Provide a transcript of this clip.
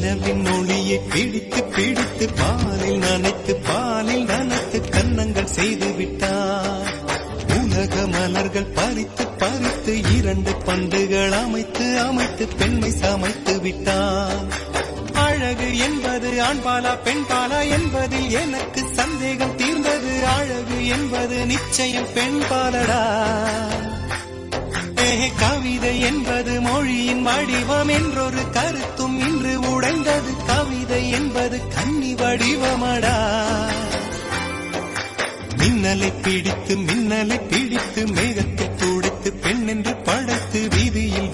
நிலவின் ஒளியை பிடித்து பிடித்து பாலில் நனைத்து கன்னங்கள் செய்து விட்டார். உலக மலர்கள் பறித்து பறித்து 2 பந்துகள் அமைத்து அமைத்து பெண்மை சமைத்து விட்டார். அழகு என்பது ஆண்பாலா பெண்பாலா என்பதில் எனக்கு சந்தேகம் தீர்ந்தது. அழகு என்பது நிச்சயம் பெண்பாலடா. கவிதை என்பது மொழியின் வடிவம் என்றொரு கருத்தும் இன்று உடைந்தது. கவிதை என்பது கன்னி வடிவமடா. மின்னலை பிடித்து மேகத்தை துடைத்து பெண் என்று படைத்து வீதியில்